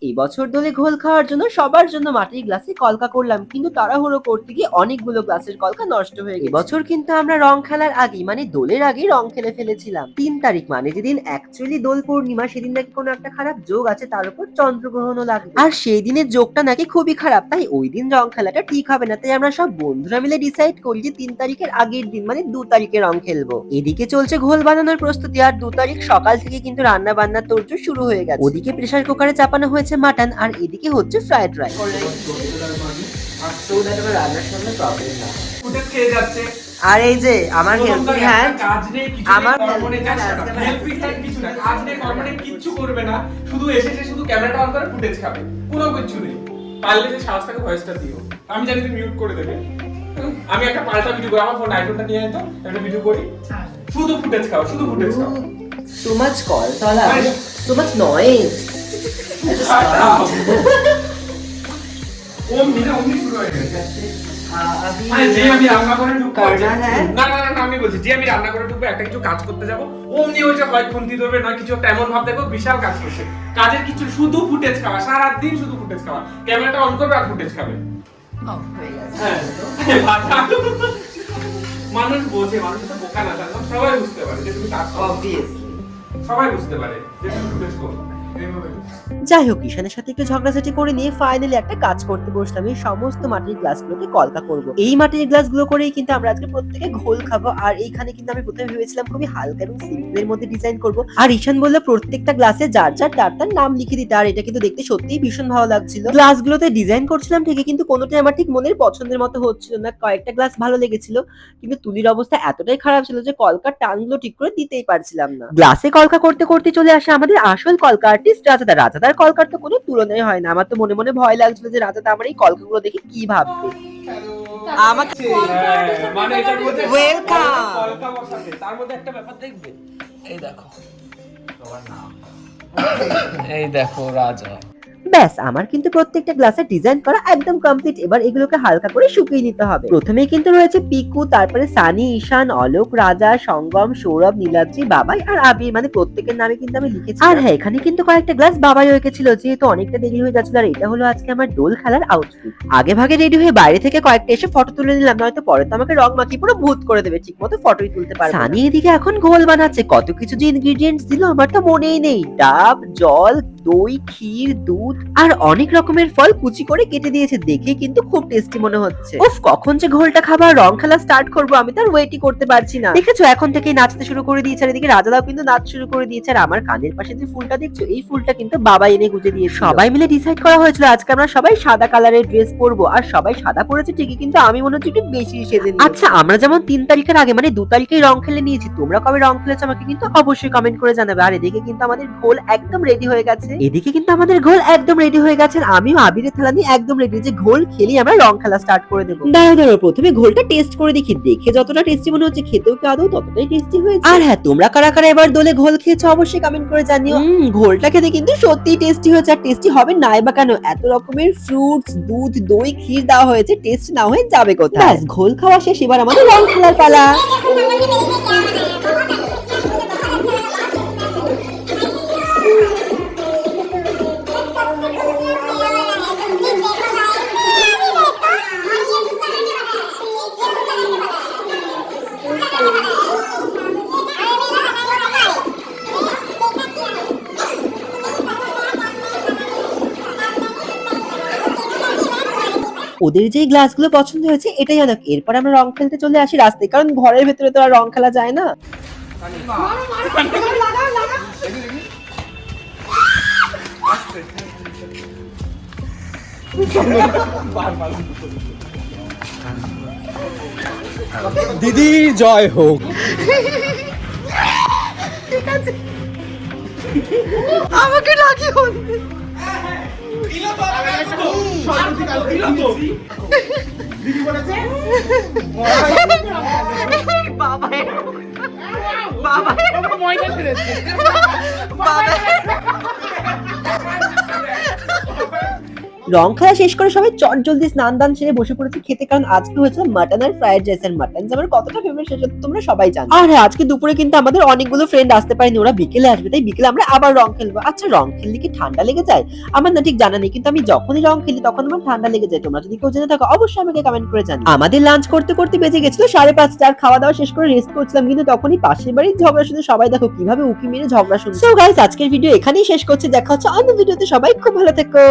এবছর দোলে ঘোল খাওয়ার জন্য সবার জন্য মাটির গ্লাসে কলকা করলাম, কিন্তু তাড়াহুড়ো করতে গিয়ে অনেকগুলো গ্লাসের কলকা নষ্ট হয়ে গেছে। এবছর কিন্তু আমরা রং খেলার আগেই মানে দোলের আগেই রং খেলে ফেলেছিলাম। 3 তারিখ মানে যেদিন অ্যাকচুয়ালি দোল পূর্ণিমা, সেদিন নাকি কোনো একটা খারাপ যোগ আছে, তার উপর চন্দ্রগ্রহণও লাগবে। আর সেই দিনের যোগটা নাকি খুবই খারাপ, তাই ওই দিন রং খেলাটা ঠিক হবে না। তাই আমরা সব বন্ধুরা মিলে ডিসাইড করি যে 3 তারিখের আগের দিন মানে 2 তারিখে রং খেলবো। এদিকে চলছে ঘোল বানানোর প্রস্তুতি, আর 2 তারিখ সকাল থেকে কিন্তু রান্না বান্নার তোড়জোড় শুরু হয়ে গেছে। ওদিকে প্রেসার কুকারে চাপানো হয়েছে মাটন, আর এদিকে হচ্ছে ফ্রাইড রাইস। আর এই যে আমার হেল্পিং হ্যান্ড, আমার হেল্পিং হ্যান্ড কিছু না, কাজ নেই কর্ম নেই, কিচ্ছু করবে না, শুধু এসেছে শুধু ক্যামেরাটা অন করে ফুটেজ খাবে, কোনো কিছু নেই। পারলে যে সাহসটাকে ভয়েসটা দিও, আমি জানি তুমি মিউট করে দেবে। আমি একটা পাল্টা ভিডিও করি, আমার ফোন আইফোনটা নিয়ে আয় তো, একটা ভিডিও করি, শুধু ফুটেজ খাও, শুধু ফুটেজ খাও। so much call tala, so much noise. ওম মিনা ওমনি শুরু হয়ে গেছে। अभी যে আমি রান্না করে ঢুকবো, करना है না না না আমি বলছি যে আমি রান্না করে ঢুকবো, একটা কিছু কাজ করতে যাব, ওমনি ওই যে হয় খুন্তি ধরবে না কিছু একটা এমন ভাব দেখো বিশাল কাজ করছে। কাজের কিছু শুধু ফুটেজ খাওয়া, সারা দিন শুধু ফুটেজ খাওয়া, ক্যামেরাটা অন করবে আর ফুটেজ খাবে। হ্যাঁ মানুষ বোঝে, মানুষ তো বোকা না, তার সবাই বুঝতে পারে যে তুমি কাজ করো, obviously. সবাই বুঝতে পারে যে তুমি ফুটেজ করো। যাই হোক, ঈশানের সাথে একটু ঝগড়াঝাটি করে নিয়ে ফাইনালি একটা কাজ করতে বসলাম। এই সমস্ত মাটির গ্লাসগুলোকে কলকা করব। এই মাটির গ্লাসগুলো করেই কিন্তু আমরা আজকে প্রত্যেকে ঘোল খাবো। আর এইখানে কিন্তু আমি প্রথমে ভেবেছিলাম খুবই হালকা এবং সিম্পলের মধ্যে ডিজাইন করব। আর ঈশান বলল প্রত্যেকটা গ্লাসে যার যার তার নাম লিখে দিতে। আর এটা কিন্তু দেখতে সত্যিই ভীষণ ভালো লাগছিল। গ্লাসগুলোতে ডিজাইন করছিলাম ঠিকই, কিন্তু কোনোটাই আমার ঠিক মনের পছন্দের মতো হচ্ছিল না। কয়েকটা গ্লাস ভালো লেগেছিল, কিন্তু তুলির অবস্থা এতটাই খারাপ ছিল যে কলকার টানগুলো ঠিক করে দিতেই পারছিলাম না। গ্লাসে কলকা করতে করতে চলে আসে আমাদের আসল কলকা আর্টিস্ট রাজাদা। রাজাদার কলকার তো কোনো তুলনাই হয় না। আমার তো মনে মনে ভয় লাগছিল যে রাজাদা আমার এই কলকাগুলো দেখে কি ভাববে। আমাকে মানে এটার মধ্যে ওয়েলকাম। কলকা বসাতে, তার মধ্যে একটা ব্যাপার দেখবে, এই দেখো তোমার নাম, এই দেখো রাজা। ব্যাস, আমার কিন্তু প্রত্যেকটা গ্লাসের ডিজাইন করা একদম কমপ্লিট। এবার এগুলোকে হালকা করে শুকিয়ে নিতে হবে। প্রথমেই কিন্তু রয়েছে পিকু, তারপরে সানি, ঈশান, অলোক, রাজা, সঙ্গম, সৌরভ, নীলাদ্রি, বাবাই আর আবির, মানে প্রত্যেকের নামে কিন্তু আমি লিখেছি। আর হ্যাঁ, এখানে কিন্তু কয়েকটা গ্লাস বাবাই হয়ে গেছিল, যেহেতু অনেকটা দেরি হয়ে যাচ্ছিল। আর এটা হলো আজকে আমার দোল খেলার আউটফিট। আগে ভাগে রেডি হয়ে বাইরে থেকে কয়েকটা এসে ফটো তুলে নিলাম, নয়তো পরে তো আমাকে রং মাখিয়ে পুরো ভূত করে দেবে, ঠিক মতো ফটোই তুলতে পারবো না। সানি এদিকে এখন ঘোল বানাচ্ছে। কত কিছু যে ইনগ্রেডিয়েন্টস দিল আমার তো মনেই নেই। ডাব, জল, দই, ক্ষীর, দুধ আর অনেক রকমের ফল কুচি করে কেটে দিয়েছে। দেখে কিন্তু খুব টেস্টি মনে হচ্ছে। উফ, কখন যে ঘোলটা খাবার রং খেলা স্টার্ট করবো, আমি তো আর ওয়েটই করতে পারছি না। দেখেছো, এখন থেকেই নাচতে শুরু করে দিয়েছে। আর এদিকে রাজাদাও কিন্তু নাচ শুরু করে দিয়েছে। আর আমার কানের পাশে যে ফুলটা দেখছো, এই ফুলটা কিন্তু বাবা এনে গুজে দিয়েছে। সবাই মিলে ডিসাইড করা হয়েছিল আজকে আমরা সবাই সাদা কালারের ড্রেস পরবো। আর সবাই সাদা পরেছে ঠিকই, কিন্তু আমি মনে হচ্ছে একটু বেশি সেজে নিয়েছি। আচ্ছা, আমরা যেমন 3 তারিখের আগে মানে 2 তারিখেই রং খেলে নিয়েছি, তোমরা কবে রং খেলেছো আমাকে কিন্তু অবশ্যই কমেন্ট করে জানাবে। আর এদিকে কিন্তু আমাদের ঘোল একদম রেডি হয়ে গেছে। এদিকে কিন্তু আমাদের ঘোল একদম রেডি হয়ে গেছে। আর আমিও আবিরের থালা নিয়ে একদম রেডি যে ঘোল খেলেই আমরা রং খেলা স্টার্ট করে দেবো। দাঁড়াও, প্রথমে ঘোলটা টেস্ট করে দেখি। দেখে যতটা টেস্টি মনে হচ্ছে, খেতেও কি আদৌ ততটাই টেস্টি হয়েছে? আর হ্যাঁ, তোমরা কারা কারা এবার দোলে ঘোল খেয়েছো অবশ্যই কমেন্ট করে জানিও। ঘোলটা খেতে কিন্তু সত্যিই টেস্টি হয়েছে। আর টেস্টি হবে নাই বা কেন, এত রকমের ফ্রুটস, দুধ, দই, ক্ষীর দেওয়া হয়েছে, টেস্ট না হয়ে যাবে কোথায়? ব্যাস, ঘোল খাওয়া শেষ, এবার আমাদের রং খেলার পালা। ওদের যে গ্লাসগুলো পছন্দ হয়েছে এটাই অনেক। এরপর আমরা রং খেলতে চলে আসি রাস্তায়, কারণ ঘরের ভেতরে তো আর রং খেলা যায় না। দিদি জয় হোক। আমাকে লাগিয়ে রং খেলা শেষ করে সবাই চট জলদি স্নান দান সেরে বসে পড়েছে খেতে, কারণ আজকে হয়েছিল মাটন আর ফ্রাইড রাইস। আর মাটন যে আমার কতটা ফেভারিট সেটা তো তোমরা সবাই জানো। আর হ্যাঁ, আজকে দুপুরে কিন্তু আমাদের অনেকগুলো ফ্রেন্ড আসতে পারেনি, ওরা বিকেলে আসবে, তাই বিকেলে আমরা আবার রং খেলবো। আচ্ছা, রং খেললে কি ঠান্ডা লেগে যায়? আমার না ঠিক জানা নেই, কিন্তু আমি যখনই রং খেলি তখন আমার ঠান্ডা লেগে যায়। তোমরা যদি কেউ জেনে থাকো অবশ্যই আমাকে কমেন্ট করে জানিও। আমাদের লাঞ্চ করতে করতে বেজে গেছিল 5:30, আর খাওয়া দাওয়া শেষ করে রেস্ট করছিলাম, কিন্তু তখনই পাশের বাড়ির ঝগড়া শুনে সবাই দেখো কিভাবে উকি মেরে ঝগড়া শুনছে। সো গাইস, আজকের ভিডিও এখানেই শেষ করছি, দেখা হচ্ছে অন্য ভিডিওতে। সবাই খুব ভালো থেকো।